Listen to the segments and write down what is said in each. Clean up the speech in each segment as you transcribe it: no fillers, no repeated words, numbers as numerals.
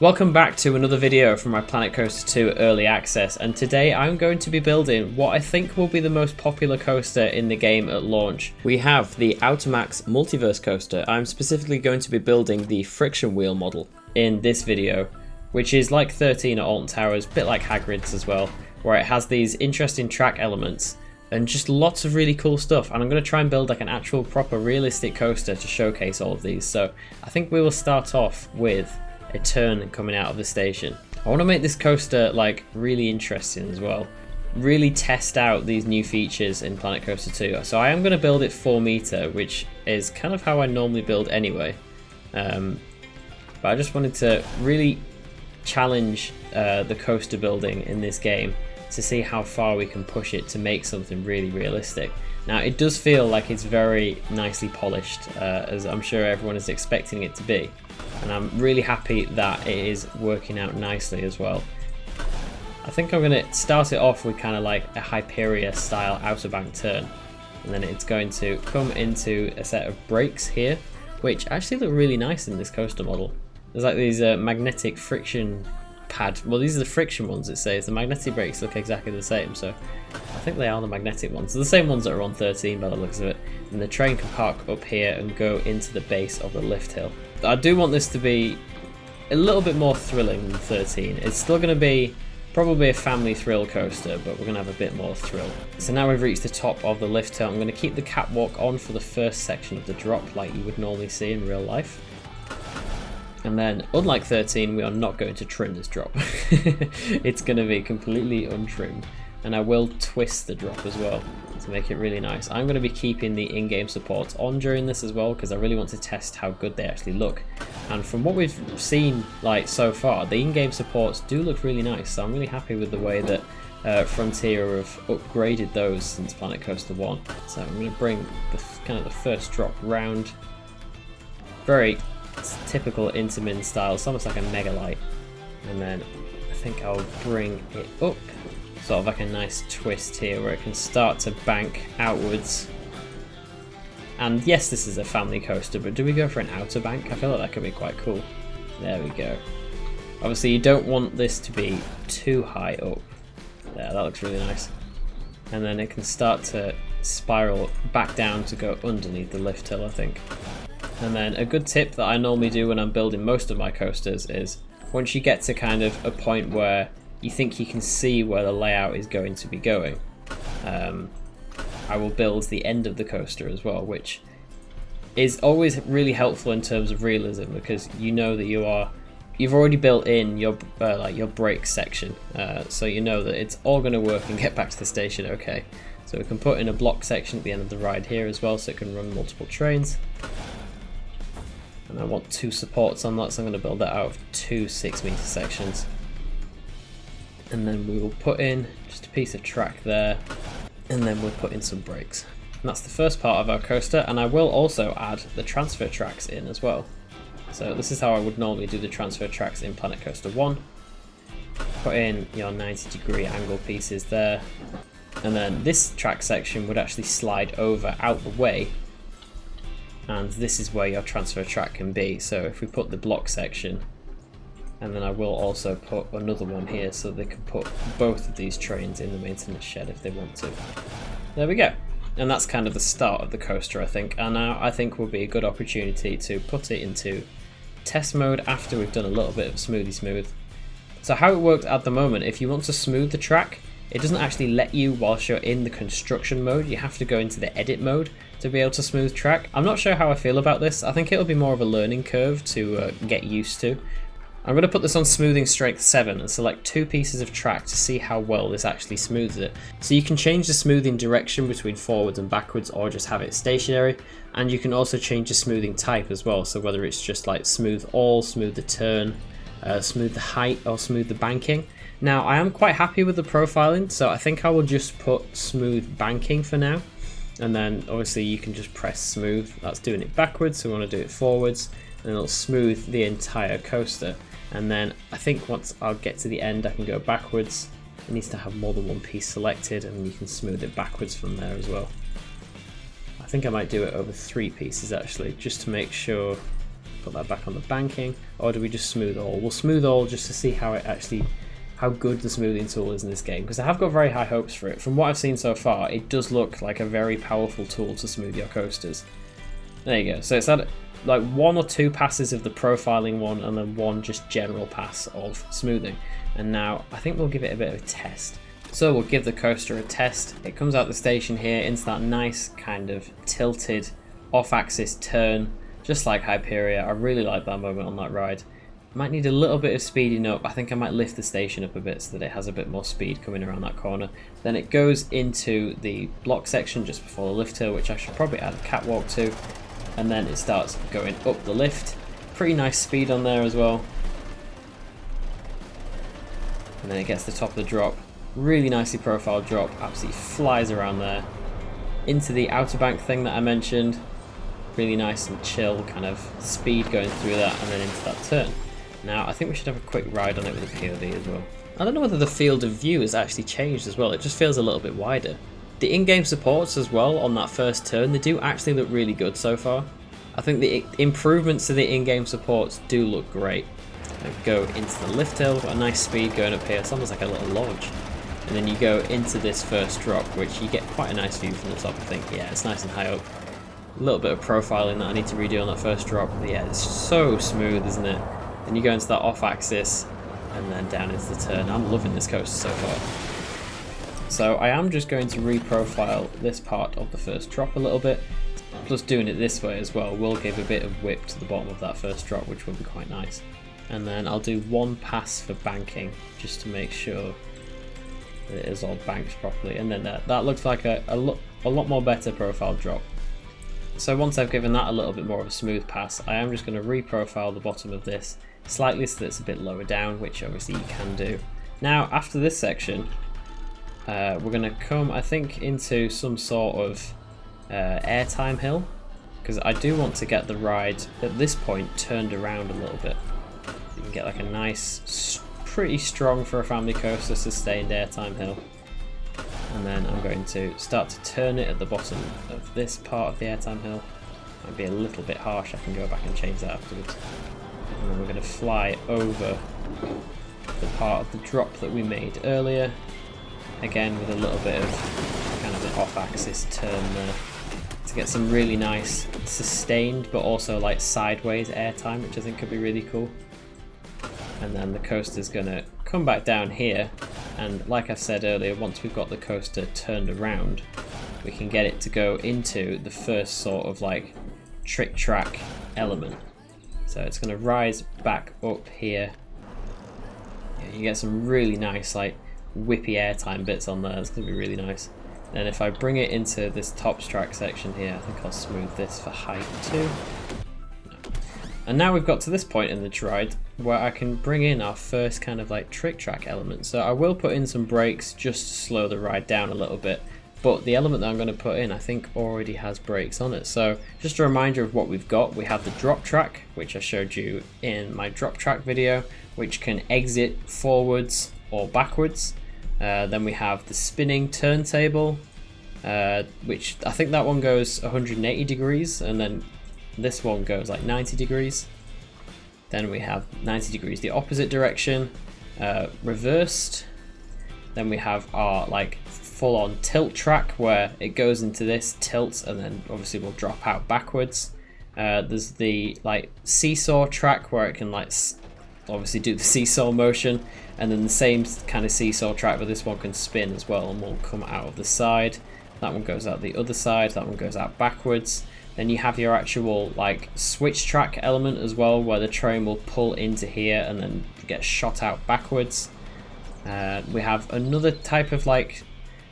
Welcome back to another video from my Planet Coaste 2 Early Access, and today I'm going to be building what I think will be the most popular coaster in the game at launch. We have the Outamax Multiverse coaster. I'm specifically going to be building the friction wheel model in this video, which is like 13 at Alton Towers, a bit like Hagrid's as well, where it has these interesting track elements and just lots of really cool stuff. And I'm going to try and build like an actual proper realistic coaster to showcase all of these. So I think we will start off with a turn coming out of the station. I want to make this coaster like really interesting as well. Really test out these new features in Planet Coaster 2. So I am going to build it 4 meter, which is kind of how I normally build anyway. But I just wanted to really challenge the coaster building in this game to see how far we can push it to make something really realistic. Now it does feel like it's very nicely polished, as I'm sure everyone is expecting it to be. And I'm really happy that it is working out nicely as well. I think I'm going to start it off with kind of like a Hyperia style outer bank turn, and then it's going to come into a set of brakes here, which actually look really nice in this coaster model. There's like these magnetic friction pad, well these are the friction ones it says, the magnetic brakes look exactly the same, so I think they are the magnetic ones. They're the same ones that are on 13 by the looks of it, and the train can park up here and go into the base of the lift hill. I do want this to be a little bit more thrilling than 13. It's still going to be probably a family thrill coaster, but we're going to have a bit more thrill. So now we've reached the top of the lift hill. I'm going to keep the catwalk on for the first section of the drop like you would normally see in real life. And then, unlike 13, we are not going to trim this drop. It's going to be completely untrimmed. And I will twist the drop as well to make it really nice. I'm going to be keeping the in-game supports on during this as well, because I really want to test how good they actually look. And from what we've seen like so far, the in-game supports do look really nice. So I'm really happy with the way that Frontier have upgraded those since Planet Coaster 1. So I'm going to bring the kind of the first drop round. Very typical Intamin style. It's almost like a mega light. And then I think I'll bring it up. Sort of like a nice twist here where it can start to bank outwards. And yes, this is a family coaster, but do we go for an outer bank? I feel like that could be quite cool. There we go. Obviously you don't want this to be too high up. There, that looks really nice. And then it can start to spiral back down to go underneath the lift hill, I think. And then a good tip that I normally do when I'm building most of my coasters is once you get to kind of a point where you think you can see where the layout is going to be going, I will build the end of the coaster as well, which is always really helpful in terms of realism, because you know that you've already built in your your brake section, so you know that it's all going to work and get back to the station okay. So we can put in a block section at the end of the ride here as well, so it can run multiple trains. And I want 2 supports on that, so I'm going to build that out of 2 6-meter sections. And then we will put in just a piece of track there, and then we'll put in some brakes. And that's the first part of our coaster, and I will also add the transfer tracks in as well. So this is how I would normally do the transfer tracks in Planet Coaster 1. Put in your 90-degree angle pieces there, and then this track section would actually slide over out the way, and this is where your transfer track can be. So if we put the block section, and then I will also put another one here so they can put both of these trains in the maintenance shed if they want to. There we go. And that's kind of the start of the coaster, I think. And now I think will be a good opportunity to put it into test mode after we've done a little bit of smoothie smooth. So how it works at the moment, if you want to smooth the track, it doesn't actually let you whilst you're in the construction mode. You have to go into the edit mode to be able to smooth track. I'm not sure how I feel about this. I think it'll be more of a learning curve to get used to. I'm going to put this on smoothing strength 7 and select 2 pieces of track to see how well this actually smooths it. So you can change the smoothing direction between forwards and backwards, or just have it stationary, and you can also change the smoothing type as well, so whether it's just like smooth all, smooth the turn, smooth the height, or smooth the banking. Now I am quite happy with the profiling, so I think I will just put smooth banking for now, and then obviously you can just press smooth. That's doing it backwards, so we want to do it forwards, and it'll smooth the entire coaster. And then I think once I'll get to the end I can go backwards. It needs to have more than one piece selected, and you can smooth it backwards from there as well. I think I might do it over 3 pieces actually, just to make sure put that back on the banking, or do we just smooth all? We'll smooth all just to see how good the smoothing tool is in this game, because I have got very high hopes for it. From what I've seen so far, it does look like a very powerful tool to smooth your coasters. There you go. So it's had like 1 or 2 passes of the profiling one, and then 1 just general pass of smoothing. And now I think we'll give it a bit of a test. So we'll give the coaster a test. It comes out the station here into that nice kind of tilted off-axis turn, just like Hyperia. I really like that moment on that ride. Might need a little bit of speeding up. I think I might lift the station up a bit so that it has a bit more speed coming around that corner. Then it goes into the block section just before the lift hill, which I should probably add a catwalk to. And then it starts going up the lift. Pretty nice speed on there as well. And then it gets to the top of the drop. Really nicely profiled drop. Absolutely flies around there. Into the outer bank thing that I mentioned. Really nice and chill kind of speed going through that, and then into that turn. Now I think we should have a quick ride on it with a POV as well. I don't know whether the field of view has actually changed as well. It just feels a little bit wider. The in-game supports as well on that first turn, they do actually look really good so far. I think the improvements to the in-game supports do look great. Go into the lift hill, got a nice speed going up here. It's almost like a little launch. And then you go into this first drop, which you get quite a nice view from the top, I think. Yeah, it's nice and high up. A little bit of profiling that I need to redo on that first drop. But yeah, it's so smooth, isn't it? Then you go into that off-axis, and then down into the turn. I'm loving this coaster so far. So I am just going to reprofile this part of the first drop a little bit. Plus doing it this way as well will give a bit of whip to the bottom of that first drop, which will be quite nice. And then I'll do 1 pass for banking, just to make sure that it is all banked properly. And then that looks like a lot more better profile drop. So once I've given that a little bit more of a smooth pass, I am just going to reprofile the bottom of this slightly so that it's a bit lower down, which obviously you can do. Now after this section, we're going to come, I think, into some sort of airtime hill, because I do want to get the ride at this point turned around a little bit. You can get like a nice, pretty strong for a family coaster, sustained airtime hill. And then I'm going to start to turn it at the bottom of this part of the airtime hill. Might be a little bit harsh, I can go back and change that afterwards. And then we're going to fly over the part of the drop that we made earlier. Again with a little bit of kind of an off-axis turn there, to get some really nice sustained but also like sideways airtime, which I think could be really cool. And then the coaster's going to come back down here, and like I said earlier, once we've got the coaster turned around, we can get it to go into the first sort of like trick track element. So it's going to rise back up here. You get some really nice like whippy airtime bits on there. It's going to be really nice. And if I bring it into this top track section here, I think I'll smooth this for height too. And now we've got to this point in the ride where I can bring in our first kind of like trick track element. So I will put in some brakes just to slow the ride down a little bit, but the element that I'm going to put in I think already has brakes on it. So just a reminder of what we've got. We have the drop track, which I showed you in my drop track video, which can exit forwards or backwards. Then we have the spinning turntable, which I think that one goes 180 degrees, and then this one goes like 90 degrees. Then we have 90 degrees the opposite direction, reversed. Then we have our like full-on tilt track where it goes into this, tilts, and then obviously will drop out backwards. There's the like seesaw track where it can like obviously do the seesaw motion, and then the same kind of seesaw track, but this one can spin as well and will come out of the side. That one goes out the other side, that one goes out backwards. Then you have your actual like switch track element as well, where the train will pull into here and then get shot out backwards. We have another type of like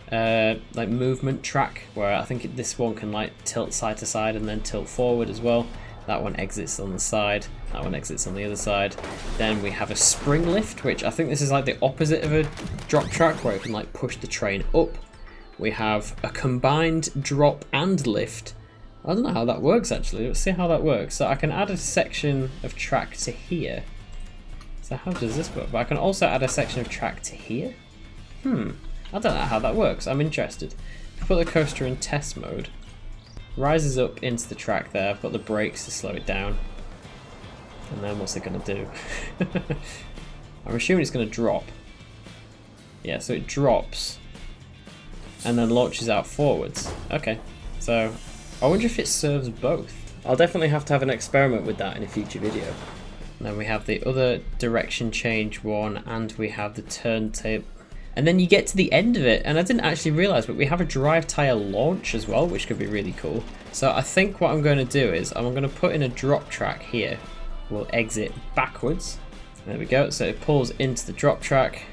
movement track where I think this one can like tilt side to side and then tilt forward as well. That one exits on the side, that one exits on the other side. Then we have a spring lift, which I think this is like the opposite of a drop track where it can like push the train up. We have a combined drop and lift. I don't know how that works actually. Let's see how that works. So I can add a section of track to here. So how does this work? But I can also add a section of track to here. I don't know how that works. I'm interested. If I put the coaster in test mode, rises up into the track there. I've got the brakes to slow it down. And then what's it going to do? I'm assuming it's going to drop. Yeah, so it drops and then launches out forwards. Okay, so I wonder if it serves both. I'll definitely have to have an experiment with that in a future video. And then we have the other direction change one, and we have the turntable. And then you get to the end of it, and I didn't actually realise, but we have a drive tyre launch as well, which could be really cool. So I think what I'm going to do is I'm going to put in a drop track here. We'll exit backwards. There we go. So it pulls into the drop track.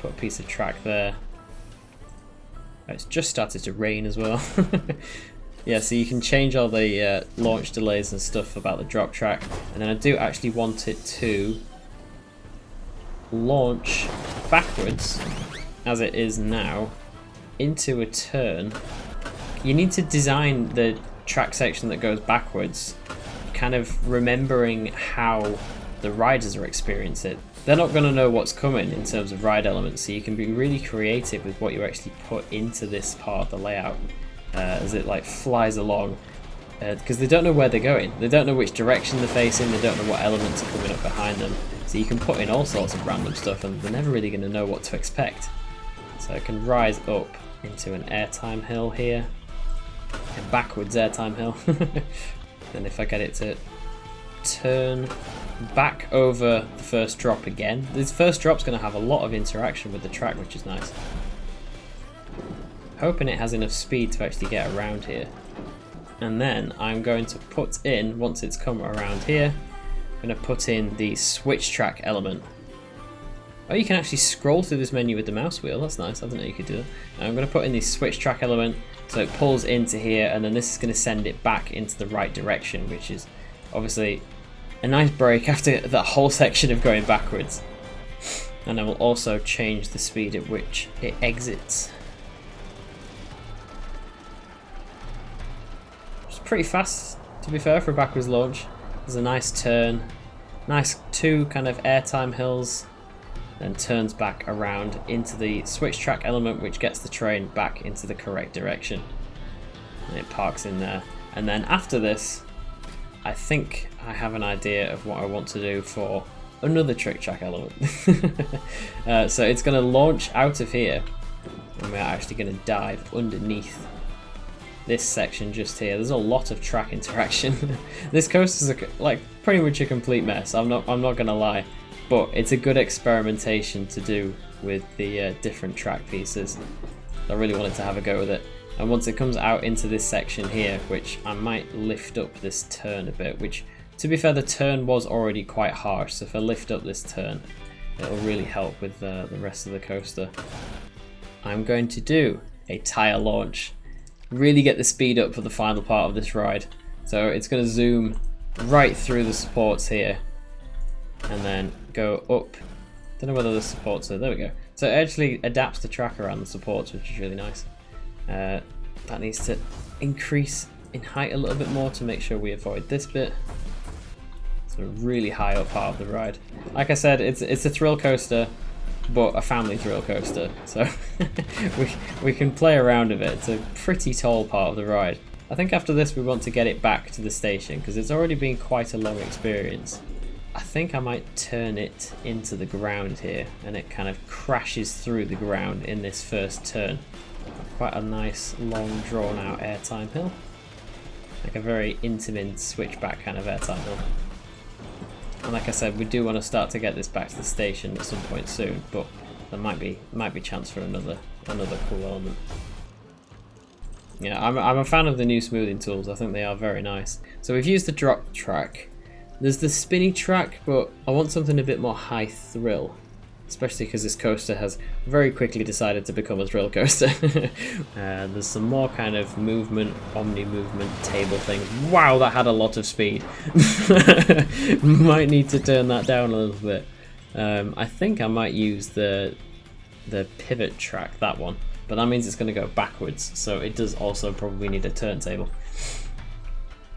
Put a piece of track there. It's just started to rain as well. Yeah, so you can change all the launch delays and stuff about the drop track. And then I do actually want it to launch backwards, as it is now, into a turn. You need to design the track section that goes backwards, kind of remembering how the riders are experiencing it. They're not going to know what's coming in terms of ride elements, so you can be really creative with what you actually put into this part of the layout as it like flies along, because they don't know where they're going. They don't know which direction they're facing, they don't know what elements are coming up behind them, so you can put in all sorts of random stuff and they're never really going to know what to expect. So it can rise up into an airtime hill here, a backwards airtime hill. Then if I get it to turn back over the first drop again, this first drop's going to have a lot of interaction with the track, which is nice. Hoping it has enough speed to actually get around here. And then I'm going to put in, once it's come around here, I'm going to put in the switch track element. Oh, you can actually scroll through this menu with the mouse wheel. That's nice. I didn't know you could do that. And I'm going to put in the switch track element, so it pulls into here, and then this is going to send it back into the right direction, which is obviously a nice break after that whole section of going backwards. And I will also change the speed at which it exits. It's pretty fast, to be fair, for a backwards launch. There's a nice turn, nice two kind of airtime hills, then turns back around into the switch track element, which gets the train back into the correct direction. And it parks in there. And then after this, I think I have an idea of what I want to do for another trick track element. So it's going to launch out of here, and we're actually going to dive underneath this section just here. There's a lot of track interaction. This coast is like pretty much a complete mess. I'm not going to lie. But it's a good experimentation to do with the different track pieces. I really wanted to have a go with it. And once it comes out into this section here, which I might lift up this turn a bit, which, to be fair, the turn was already quite harsh, so if I lift up this turn, it'll really help with the rest of the coaster. I'm going to do a tyre launch, really get the speed up for the final part of this ride. So it's going to zoom right through the supports here, and then go up. Don't know whether the supports are, there we go. So it actually adapts the track around the supports, which is really nice. That needs to increase in height a little bit more to make sure we avoid this bit. It's a really high up part of the ride. Like I said, it's a thrill coaster, but a family thrill coaster. So we can play around with it. It's a pretty tall part of the ride. I think after this we want to get it back to the station because it's already been quite a long experience. I think I might turn it into the ground here, and it kind of crashes through the ground in this first turn. Quite a nice, long, drawn-out airtime hill. Like a very Intamin switchback kind of airtime hill. And like I said, we do want to start to get this back to the station at some point soon, but there might be chance for another cool element. Yeah, I'm a fan of the new smoothing tools. I think they are very nice. So we've used the drop track. There's the spinny track, but I want something a bit more high thrill, especially because this coaster has very quickly decided to become a thrill coaster. There's some more kind of movement, omni-movement table things. Wow, that had a lot of speed. Might need to turn that down a little bit. I think I might use the pivot track, that one, but that means it's going to go backwards, so it does also probably need a turntable.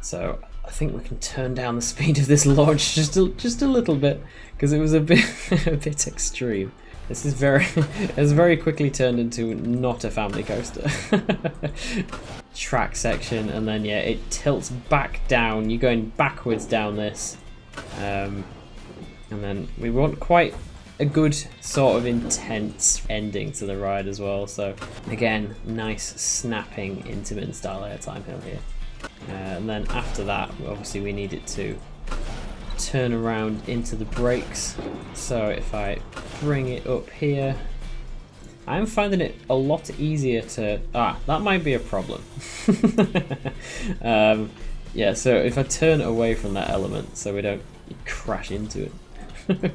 So I think we can turn down the speed of this launch just a little bit, because it was a bit extreme. This is has very quickly turned into not a family coaster. track section, and then yeah, it tilts back down. You're going backwards down this, and then we want quite a good sort of intense ending to the ride as well. So again, nice snapping Intamin style airtime hill here, and then after that, obviously we need it to turn around into the brakes. So if I bring it up here, I'm finding it a lot easier to... that might be a problem. Yeah, so if I turn away from that element so we don't crash into it.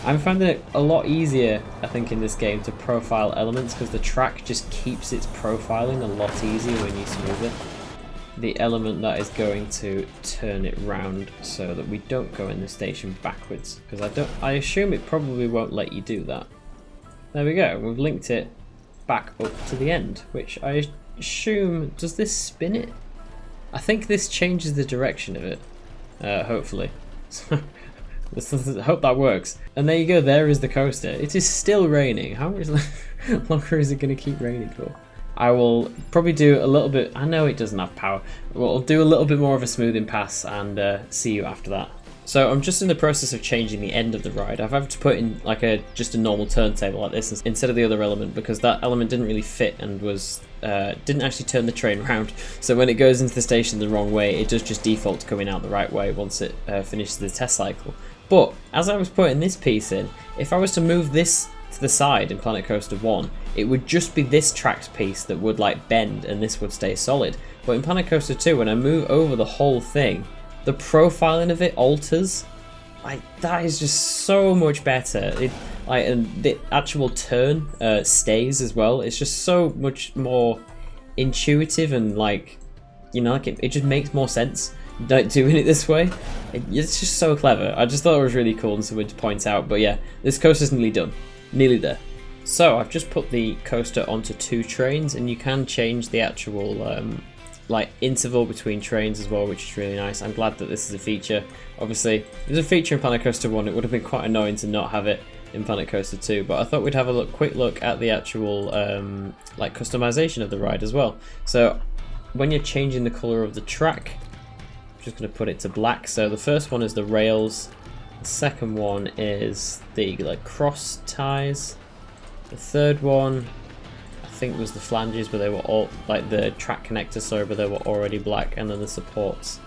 I'm finding it a lot easier, I think, in this game to profile elements because the track just keeps its profiling a lot easier when you smooth it. The element that is going to turn it round so that we don't go in the station backwards, because I assume it probably won't let you do that. There we go, we've linked it back up to the end, which I assume, does this spin it? I think this changes the direction of it, hopefully. So, I hope that works. And there you go, there is the coaster. It is still raining. How much longer is it going to keep raining for? I will probably do a little bit, I know it doesn't have power, well, I'll do a little bit more of a smoothing pass and see you after that. So I'm just in the process of changing the end of the ride. I've had to put in like just a normal turntable like this instead of the other element, because that element didn't really fit and was didn't actually turn the train around. So when it goes into the station the wrong way, it does just default to coming out the right way once it finishes the test cycle. But as I was putting this piece in, if I was to move this to the side in Planet Coaster 1, it would just be this track's piece that would like bend and this would stay solid. But in Planet Coaster 2, when I move over the whole thing, the profiling of it alters. Like, that is just so much better. And the actual turn stays as well. It's just so much more intuitive and like, you know, like it just makes more sense doing it this way. It's just so clever. I just thought it was really cool and something to point out. But yeah, this coaster's nearly done. Nearly there. So I've just put the coaster onto 2 trains, and you can change the actual like interval between trains as well, which is really nice. I'm glad that this is a feature. Obviously, if it was a feature in Planet Coaster 1, it would have been quite annoying to not have it in Planet Coaster 2, but I thought we'd have a quick look at the actual like customization of the ride as well. So when you're changing the color of the track, I'm just going to put it to black. So the first one is the rails, the second one is the like cross ties, the third one I think was the flanges, but they were all like the track connectors, sorry, but they were already black, and then the supports,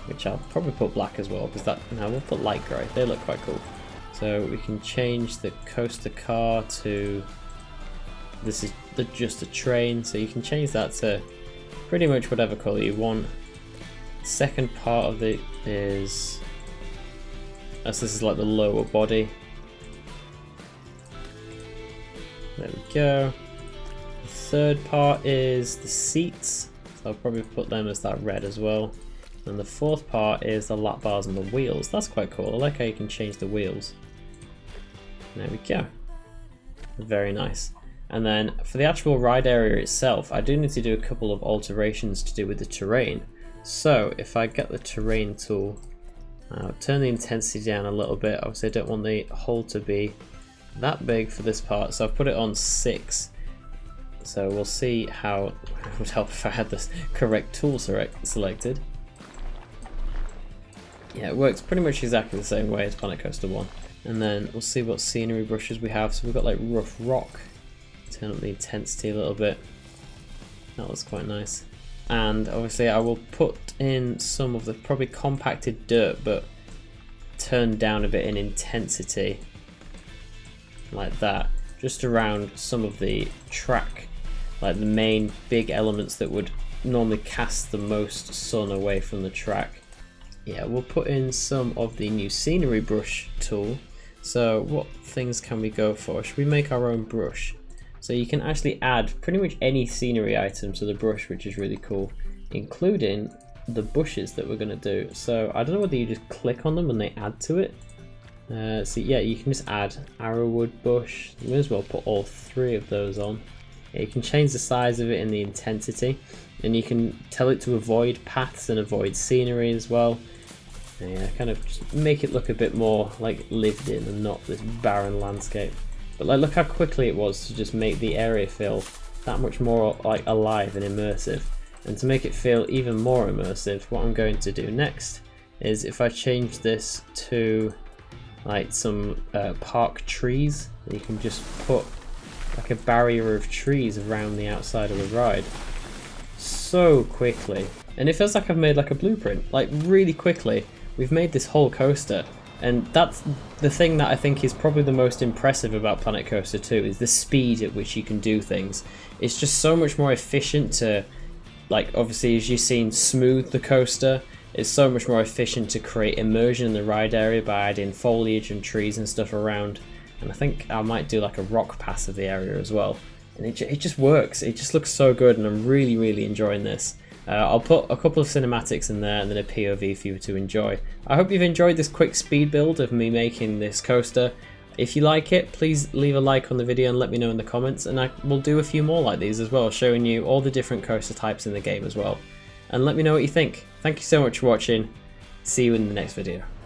which I'll probably put black as well, because that, no, we'll put light grey, they look quite cool. So we can change the coaster car to, this is just a train, so you can change that to pretty much whatever colour you want. Second part of it is, as this is like the lower body. There we go. The third part is the seats, so I'll probably put them as that red as well. And the fourth part is the lap bars and the wheels. That's quite cool. I like how you can change the wheels. There we go. Very nice. And then for the actual ride area itself, I do need to do a couple of alterations to do with the terrain. So if I get the terrain tool, I'll turn the intensity down a little bit. Obviously I don't want the hole to be that big for this part, so I've put it on 6. So we'll see how it would help if I had this correct tool selected. Yeah, it works pretty much exactly the same way as Planet Coaster 1. And then we'll see what scenery brushes we have. So we've got like rough rock. Turn up the intensity a little bit. That looks quite nice. And obviously I will put in some of the probably compacted dirt, but turned down a bit in intensity. Like that. Just around some of the track. Like the main big elements that would normally cast the most sun away from the track. Yeah, we'll put in some of the new scenery brush tool. So what things can we go for? Should we make our own brush? So you can actually add pretty much any scenery item to the brush, which is really cool, including the bushes that we're going to do. So I don't know whether you just click on them and they add to it. So yeah, you can just add arrowwood bush. You may as well put all 3 of those on. Yeah, you can change the size of it and the intensity, and you can tell it to avoid paths and avoid scenery as well. Yeah, kind of just make it look a bit more like lived in and not this barren landscape. But like, look how quickly it was to just make the area feel that much more like alive and immersive. And to make it feel even more immersive, what I'm going to do next is if I change this to like some park trees, you can just put like a barrier of trees around the outside of the ride so quickly. And it feels like I've made like a blueprint, like really quickly. We've made this whole coaster, and that's the thing that I think is probably the most impressive about Planet Coaster 2 is the speed at which you can do things. It's just so much more efficient to, like, obviously as you've seen, smooth the coaster. It's so much more efficient to create immersion in the ride area by adding foliage and trees and stuff around. And I think I might do like a rock pass of the area as well. And it just works. It just looks so good, and I'm really enjoying this. I'll put a couple of cinematics in there and then a POV for you to enjoy. I hope you've enjoyed this quick speed build of me making this coaster. If you like it, please leave a like on the video and let me know in the comments, and I will do a few more like these as well, showing you all the different coaster types in the game as well. And let me know what you think. Thank you so much for watching. See you in the next video.